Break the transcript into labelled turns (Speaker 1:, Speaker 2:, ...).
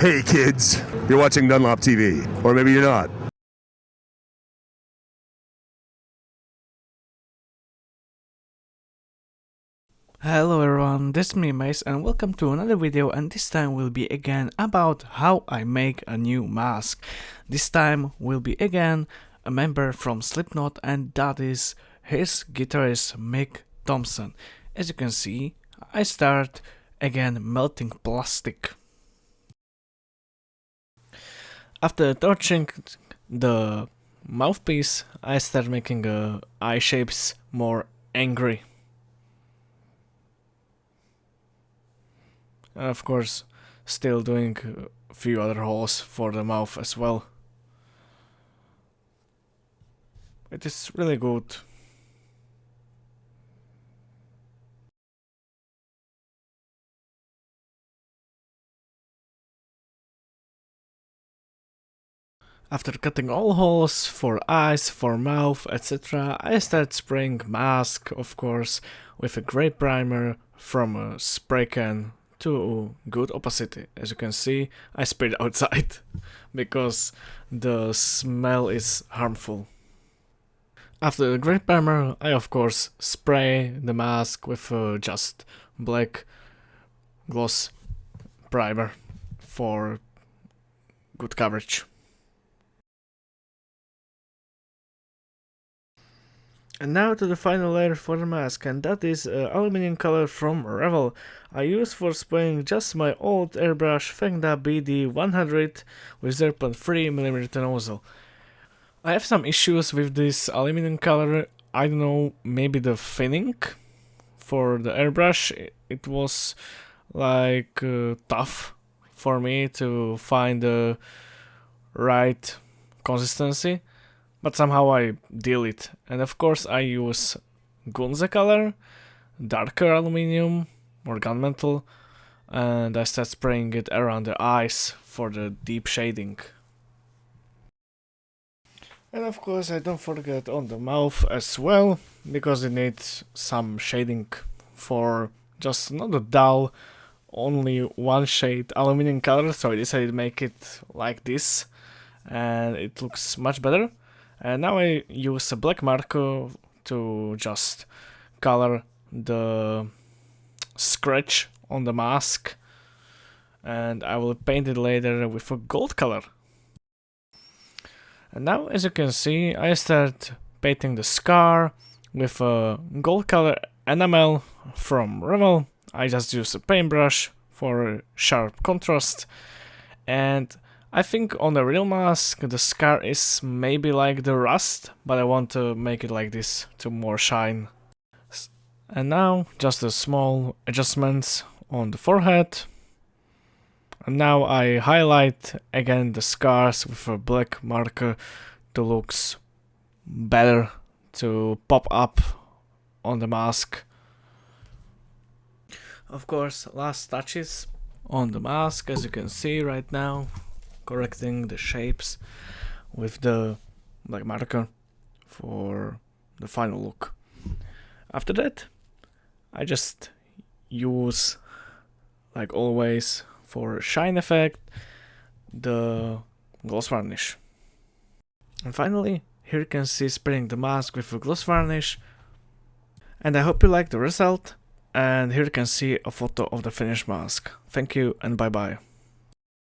Speaker 1: Hey kids, you're watching Dunlop TV, or maybe you're not.
Speaker 2: Hello everyone, this is me MASE and welcome to another video, and this time will be again about how I make a new mask. This time will be again a member from Slipknot, and that is his guitarist Mick Thomson. As you can see, I start again melting plastic. After torching the mouthpiece, I start making eye shapes more angry. And of course, still doing a few other holes for the mouth as well. It is really good. After cutting all holes for eyes, for mouth, etc., I start spraying mask, of course, with a grey primer from a spray can to good opacity. As you can see, I sprayed outside because the smell is harmful. After the grey primer, I of course spray the mask with just black gloss primer for good coverage. And now to the final layer for the mask, and that is aluminium color from Revel. I use for spraying just my old airbrush Fengda BD100 with 0.3mm nozzle. I have some issues with this aluminium color. I don't know, maybe the thinning for the airbrush. It was like tough for me to find the right consistency. But somehow I deal it. And of course I use Gunze color, darker aluminium or gunmetal, and I start spraying it around the eyes for the deep shading. And of course I don't forget on the mouth as well, because it needs some shading for just not a dull, only one shade aluminium color, so I decided to make it like this, and it looks much better. And now I use a black marker to just color the scratch on the mask, and I will paint it later with a gold color. And now, as you can see, I start painting the scar with a gold color enamel from Revel. I just use a paintbrush for sharp contrast, and I think on the real mask the scar is maybe like the rust, but I want to make it like this to more shine. And now just a small adjustments on the forehead. And now I highlight again the scars with a black marker to looks better, to pop up on the mask. Of course, last touches on the mask, as you can see right now, correcting the shapes with the black marker for the final look. After that, I just use, like always, for shine effect, the gloss varnish. And finally, here you can see spraying the mask with a gloss varnish. And I hope you like the result. And here you can see a photo of the finished mask. Thank you and bye bye.